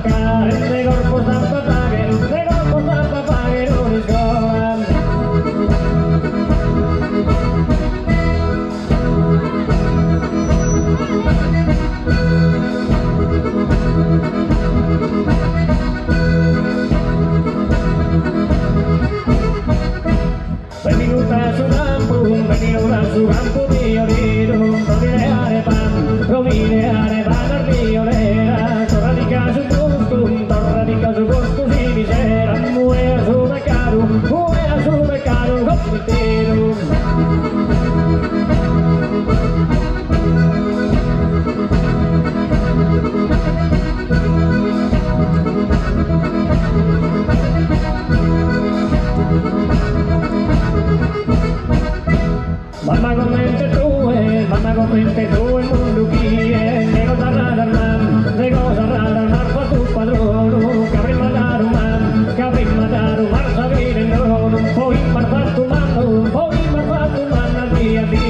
toccare, de corpo sta papaghe, non is going. Venuta su campo di Orino, provine pan armiolera, torra di caso bosco si misera, muera su mercato, compitero. Mamma commente tu il mondo chi è, ne cosa rada al mar, fa tu padrono, che avrei mandato un mar, sapere no, non puoi mar fatto un man al via via.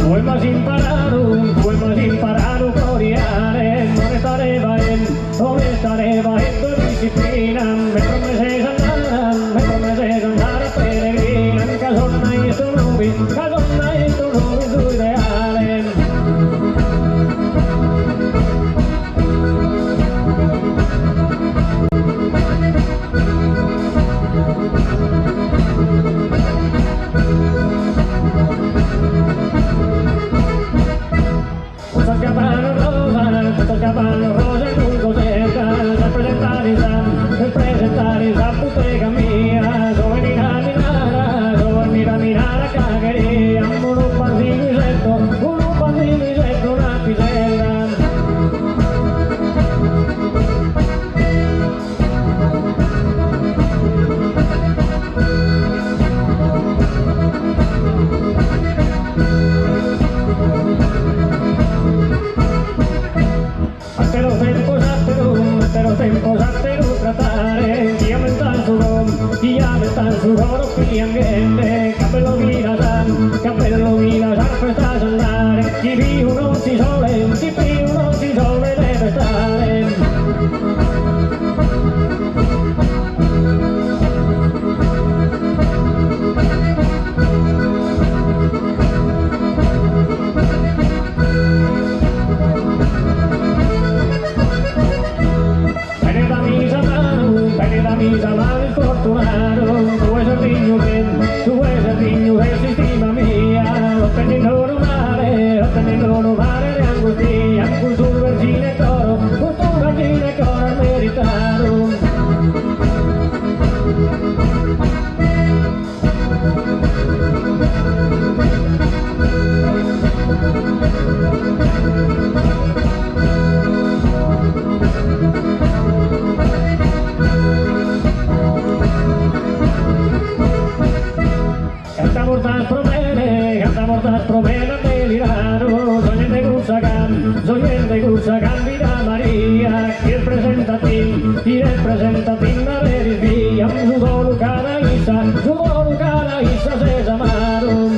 Vuoi más imparato coreare, non stareva in disciplina, me promese andare a peregrina, casonna in sto nubi su ideale. Capanno rosa in un cosetta, per presentare la bottega mia, dove mi la cagheria, un panzinisetto, una pisella. Tempo sappero trattare, chi aumenta il sudore qui ambiente, cappello vira san, per sta andare, chi più non si sole, deve stare. Misa male fortunato, tu sei il vigno che si stima mia, lo tenendo male le angustie, con tu vergine coro meritato. Canta mortal promena delirano, soñente Gursagan, vida María, y el presentatín la desvía, su dolo cada isa se llamaron.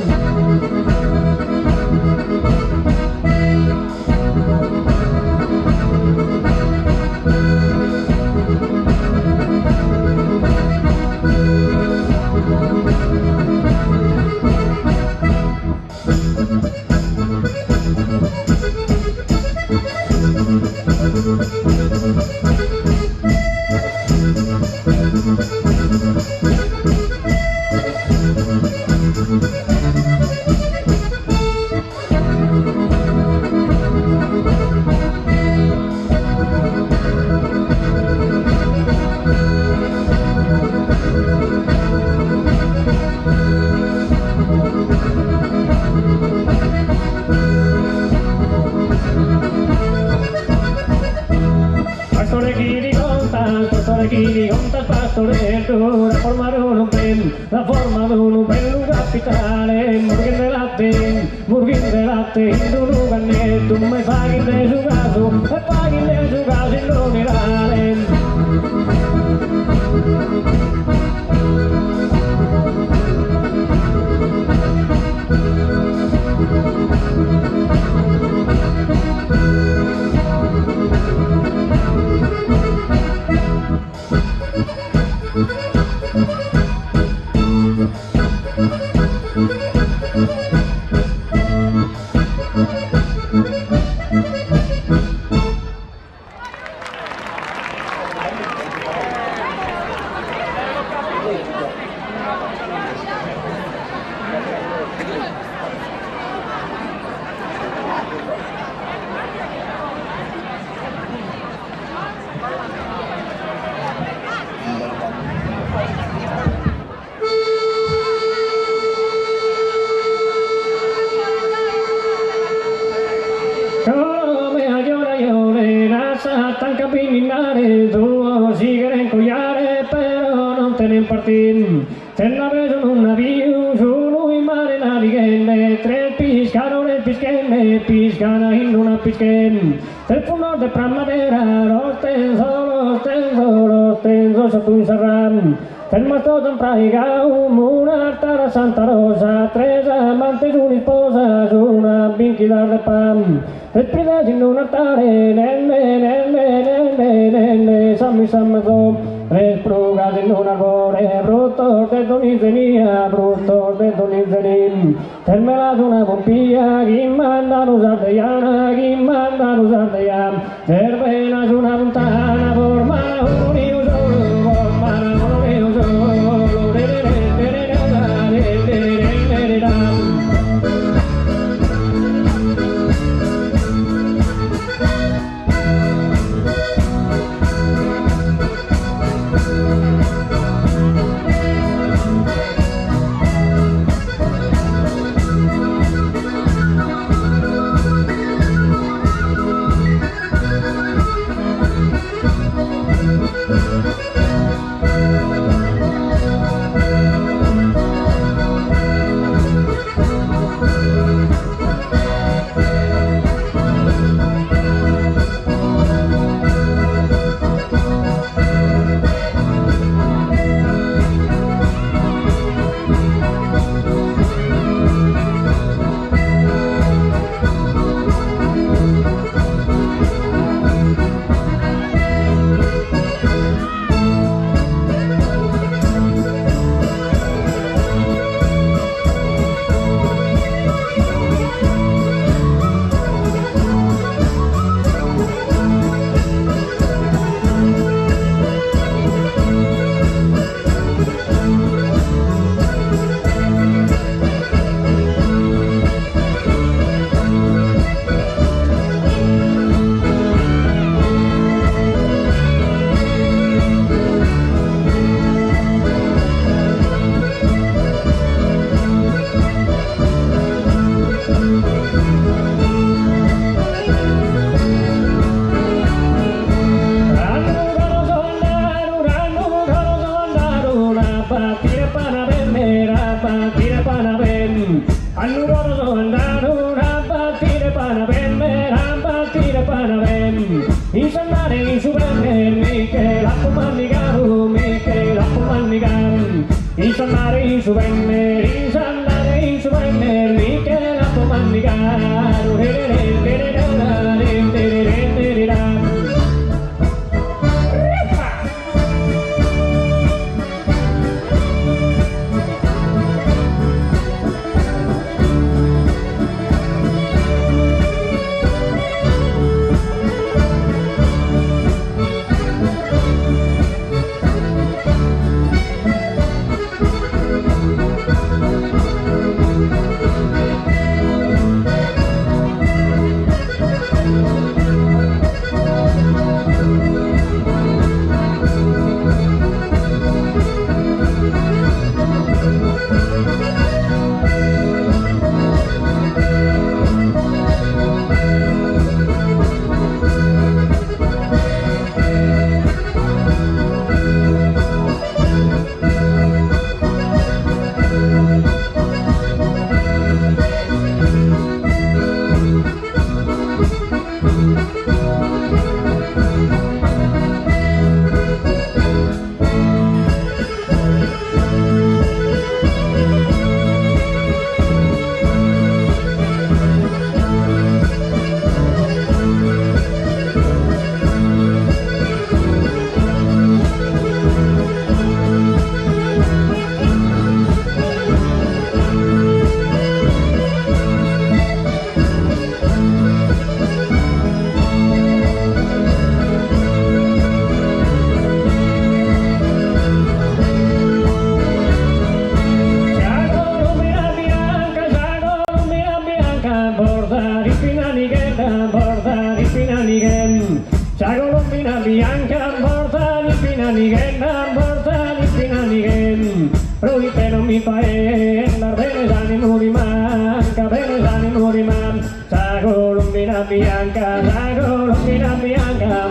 Chini contas pastoretto, la forma de un capitale, morgen de la latte, burghin de latte, in un cannetto, mi paghi del suo caso, e paghi del suo caso in l'onerale. Tan capinare, tu si quieren collare, però non te ne impartin. Se la vedo in un navío, su lui mare navighende, tre piscano nel pischenne, piscana in una pischen. Del fundo de primavera, lo stenso, sotto un serran. Del masto en praiga, una tara Santa Rosa, tres amantes, una esposa, una vinquida de pan. Tres pridas in un altare, sammi sammazo, tres prugas in un arbore, brutos de donizenia, brutos de donizenim. Termelas una bombilla, guimandanus ardeiana, guimandanus ardeian. Cervenas una montana, formana un rio solo, formana un rio solo. bianca, porta di pinanighetta, porta di pinanighetta. C'ha colombina bianca, porta di pinanighetta, porta di pinanighetta. Provite non mi fa bene s'animo di manca, bene s'animo di manca. C'ha colombina bianca,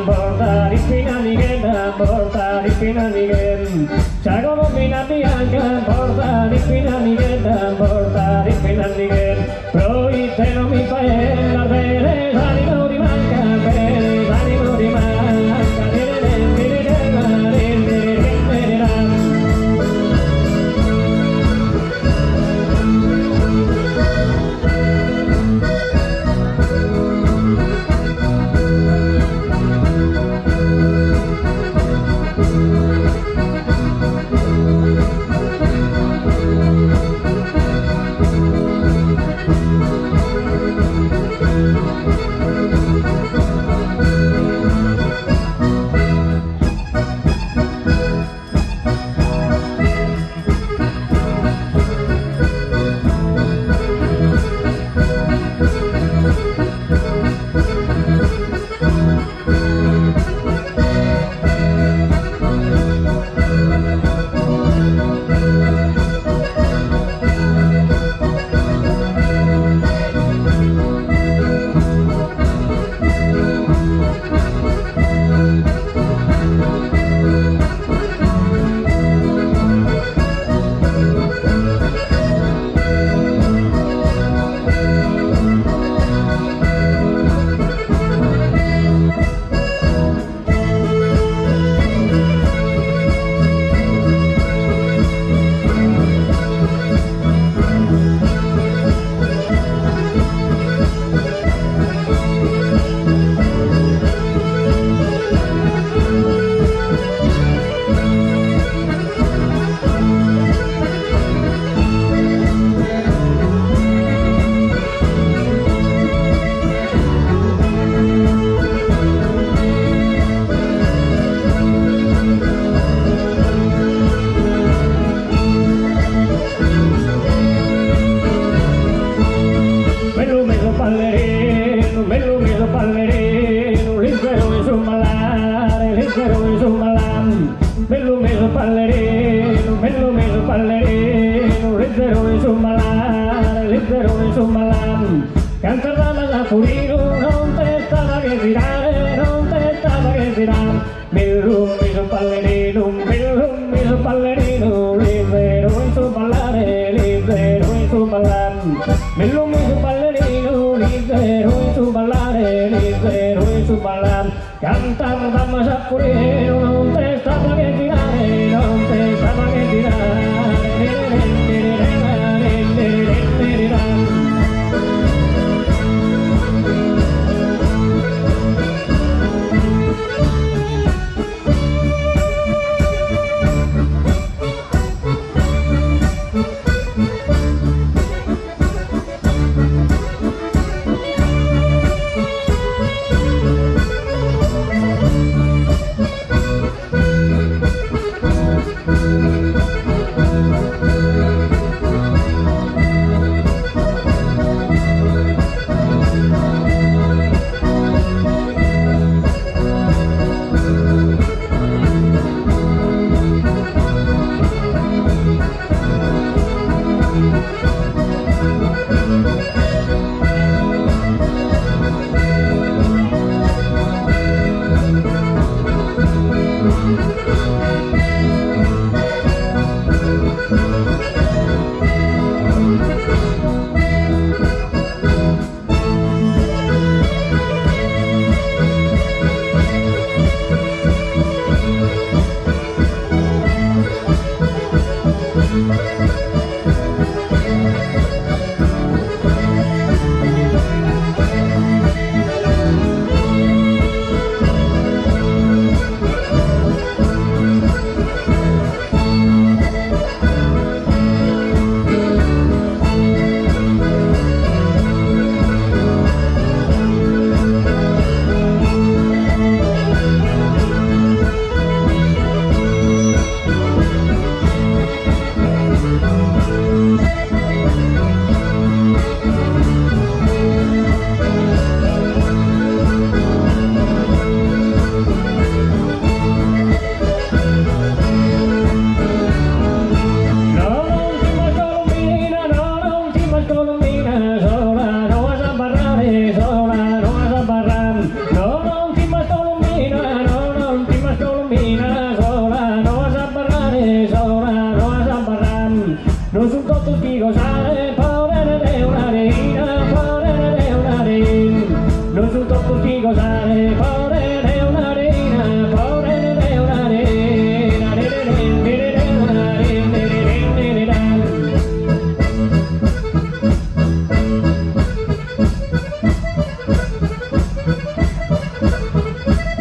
porta di pinanighetta, porta di pinanighetta. C'ha colombina bianca, porta di pinanighetta, porta di pinanighetta. Provite non mi fa bene s'animo di manca, bene s'animo di manca. Ballerino, libero in sul malare, libero in sul malam. Bello meso ballerino, libero in sul malare, libero in sul malam. Canta la furino, non te stava che girare, non te stava che girare. Bello meso ballerino, libero in sul ballare, libero in sul malam. Bello meso ballerino, libero in sul ballare, libero in sul malam. Cantar dama sapurino, non te stava che girare, non te stava che girare. gozare